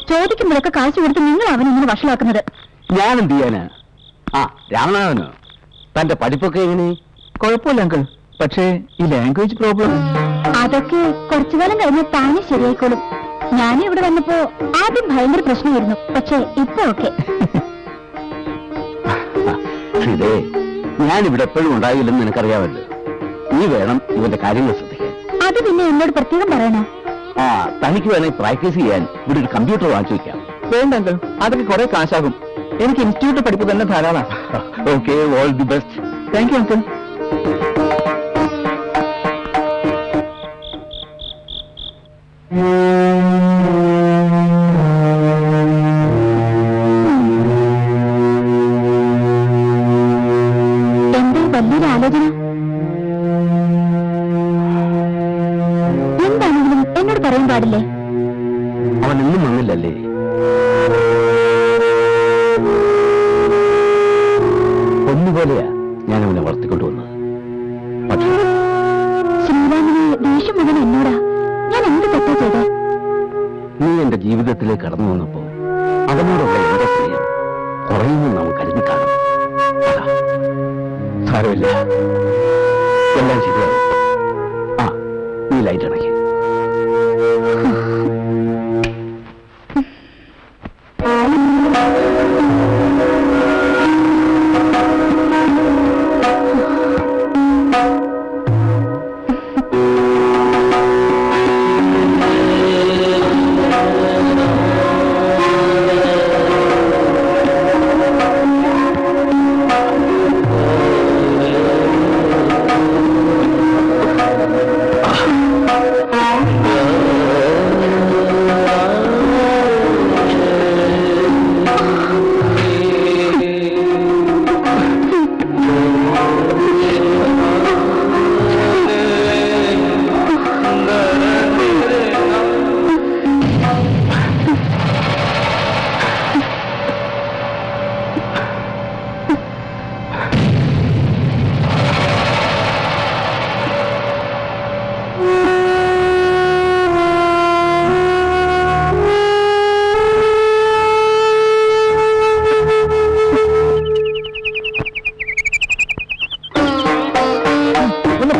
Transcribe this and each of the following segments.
ചോദിക്കുമ്പോഴൊക്കെ കാശ് കൊടുത്ത് നിങ്ങൾ അവനിങ്ങനെ വഷളാക്കുന്നത്. ഞാൻ എന്ത് ചെയ്യാനാ? ആ രാമനാഥനോ, തന്റെ പഠിപ്പൊക്കെ എങ്ങനെ? കുഴപ്പമില്ല അങ്കിൾ, പക്ഷേ ഈ ലാംഗ്വേജ് പ്രോബ്ലം അതൊക്കെ കുറച്ചു കാലം കഴിഞ്ഞ് താനെ ശരിയായിക്കോളും. ഞാനും ഇവിടെ വന്നപ്പോ ആദ്യം ഭയങ്കര പ്രശ്നമായിരുന്നു, പക്ഷേ ഇപ്പൊ ഓക്കെ. ഇതേ ഞാനിവിടെ എപ്പോഴും ഉണ്ടാകില്ലെന്ന് നിനക്കറിയാമല്ലോ. നീ വേണം ഇവന്റെ കാര്യങ്ങൾ ശ്രദ്ധിക്കാൻ. അത് പിന്നെ എന്നോട് പ്രത്യേകം പറയണോ? ആ തനിക്ക് വേണമെങ്കിൽ പ്രാക്ടീസ് ചെയ്യാൻ ഇവിടെ ഒരു കമ്പ്യൂട്ടർ വാങ്ങിച്ചു വെക്കാം. വേണ്ട അങ്കിൾ, അതൊക്കെ കുറെ കാശാകും. എനിക്ക് ഇൻസ്റ്റിറ്റ്യൂട്ട് പഠിപ്പ് തന്നെ ധാരാളം. Okay, all the best. Thank you uncle. എന്താ വലിയൊരു ആലോചന? എന്താണെങ്കിലും എന്നോട് പറയാൻ പാടില്ലേ? അവൻ ഇന്നും വന്നില്ലല്ലേ? ഒന്നുപോലെയാ ഞാൻ അവനെ വളർത്തിക്കൊണ്ടുവന്നത്. പക്ഷേ ശ്രീരാമന് ദേഷ്യം മുഴുവൻ എന്നോടാ. ഞാൻ എന്ത് തെറ്റാ ചെയ്തേ? നീ എന്റെ ജീവിതത്തിലേക്ക് കടന്നു വന്നപ്പോ അവനോടുള്ള എന്റെ സ്നേഹം കുറയുമെന്ന് നമുക്ക് കരുതി കാണും. സാരമില്ല, എല്ലാം ശരിയാവും. ആ നീ ലൈറ്റ് അടയ്ക്ക്.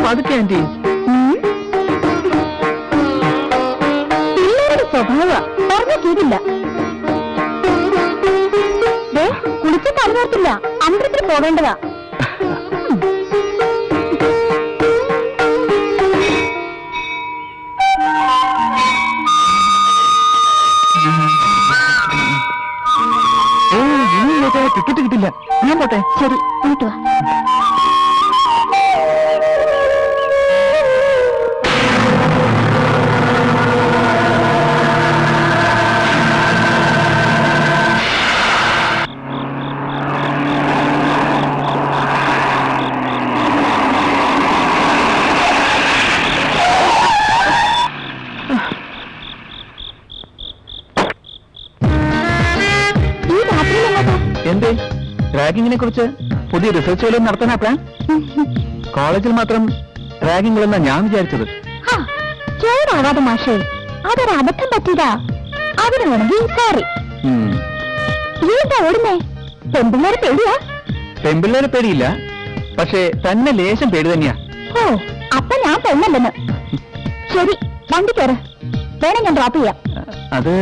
പതുക്കെ ആന്റി. പിള്ളേരുടെ സ്വഭാവ പറഞ്ഞ കേട്ടില്ല. കുളിച്ച് തലനോർത്തില്ല, അമ്പലത്തിൽ പോകേണ്ടതാ. ടിക്കറ്റ് കിട്ടില്ല, ഞാൻ പോട്ടെ. ശരി, പോയിട്ട് വാ. എന്തേ റാഗിങ്ങിനെ കുറിച്ച് പുതിയ റിസർച്ച് വല്ലതും നടത്താനാ പ്ലാൻ? കോളേജിൽ മാത്രം റാഗിംഗ് ഉള്ളെന്നാ ഞാൻ വിചാരിച്ചത്. ചോറാവാതെ മാഷേ, അതൊരു അബദ്ധം പറ്റിയതാ. അതിന് വേണമെങ്കിൽ സോറി. എന്താ ഓടുന്നേ? പെൺപിള്ളേരെ പേടിയാ? പെൺപിള്ളേരെ പേടിയില്ല, പക്ഷേ തന്നെ ലേശം പേടി തന്നെയാ. ഓ, അപ്പൊ ഞാൻ പെണ്ണല്ലെന്ന്. ശരി, വണ്ടി കയറ്. വേണം ഞാൻ ഡ്രോപ്പ് ചെയ്യാം. അത്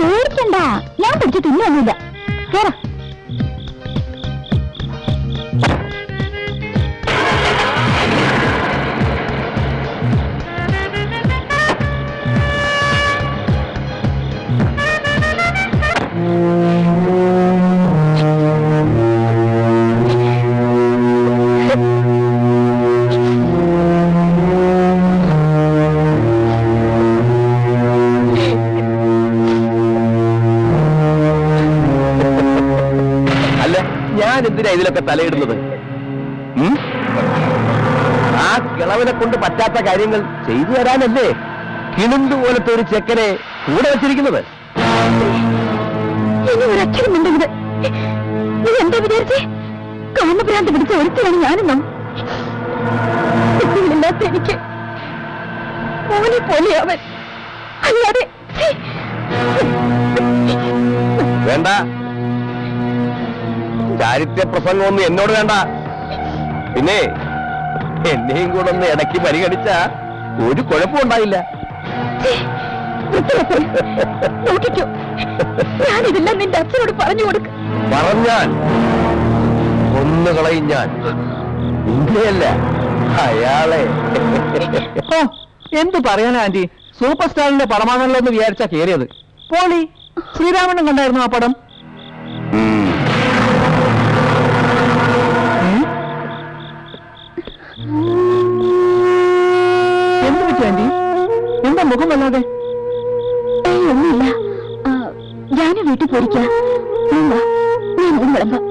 പേടിക്കണ്ട, ഞാൻ പിടിച്ച് തിന്നൊന്നുമില്ല. കേറ. എന്തിനാ ഇതിലൊക്കെ തലയിടുന്നത്? ആ കിളവനെ കൊണ്ട് പറ്റാത്ത കാര്യങ്ങൾ ചെയ്തു തരാനല്ലേ കിണുന്ത് പോലത്തെ ഒരു ചെക്കനെ കൂടെ വെച്ചിരിക്കുന്നത്. എന്താ വിചാരിച്ചേ? കാമഭ്രാന്ത് പിടിച്ച ഒരുത്തിയാണ് ഞാനെന്നോ? എനിക്ക് മോനെ പോലെ അവൻ, അല്ലാതെ വേണ്ട, ചാരിത്യ പ്രസംഗമൊന്നും എന്നോട് വേണ്ട. പിന്നെ എന്നെയും കൂടെ ഒന്ന് ഇടയ്ക്ക് പരിഗണിച്ച ഒരു കുഴപ്പമുണ്ടായില്ല. നോക്കിക്കോ, ഞാനിതെല്ലാം നിന്റെ അച്ഛനോട് പറഞ്ഞു കൊടുക്കും. പറഞ്ഞാൽ കൊന്നുകളയും ഞാൻ. നിന്നെയല്ല, അയാളെ. ഓ, എന്ത് പറയാനാ ആന്റി, സൂപ്പർ സ്റ്റാറിന്റെ പടമാണല്ലോ എന്ന് വിചാരിച്ചാ കേറിയത്. പോളി, ശ്രീരാമണ്ണൻ കണ്ടായിരുന്നു ആ പടം? എന്ത് പറ്റി ആന്റി? എന്താ മുഖം വല്ലാതെ? ഒന്നുമില്ല, ഞാൻ വീട്ടിൽ പോയിരിക്കാം. ഞാൻ വിളമ്പാം.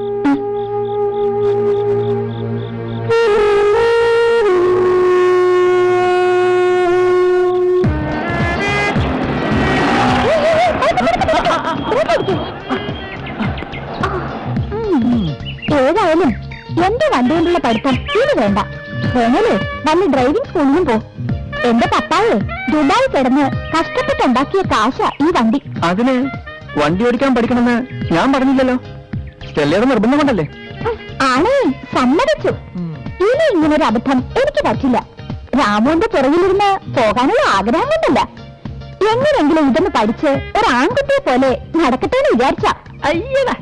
ഏതായാലും എന്റെ വണ്ടി കൊണ്ടുള്ള പഠിത്തം ഇനി വേണ്ട. വേണല്ലേ വല്ല ഡ്രൈവിംഗ് സ്കൂളിലും പോ. എന്റെ പപ്പായെ ദുബായി കിടന്ന് കഷ്ടപ്പെട്ടുണ്ടാക്കിയ കാശ ഈ വണ്ടി. അതിന് വണ്ടി ഓടിക്കാൻ പഠിക്കണമെന്ന് ഞാൻ പറഞ്ഞില്ലല്ലോ. സ്റ്റെല്ലയുടെ നിർബന്ധം കൊണ്ടല്ലേ? ആണേ, സമ്മതിച്ചു. ഇനി ഇങ്ങനൊരു അബദ്ധം എനിക്ക് പറ്റില്ല. രാമുവിന്റെ പുറകിലിരുന്ന് പോകാനുള്ള ആഗ്രഹം കൊണ്ടല്ല. എങ്ങനെയെങ്കിലും ഇതൊന്ന് പഠിച്ച് ഒരു ആൺകുട്ടിയെ പോലെ നടക്കട്ടെ എന്ന് വിചാരിച്ച. അയ്യടാ.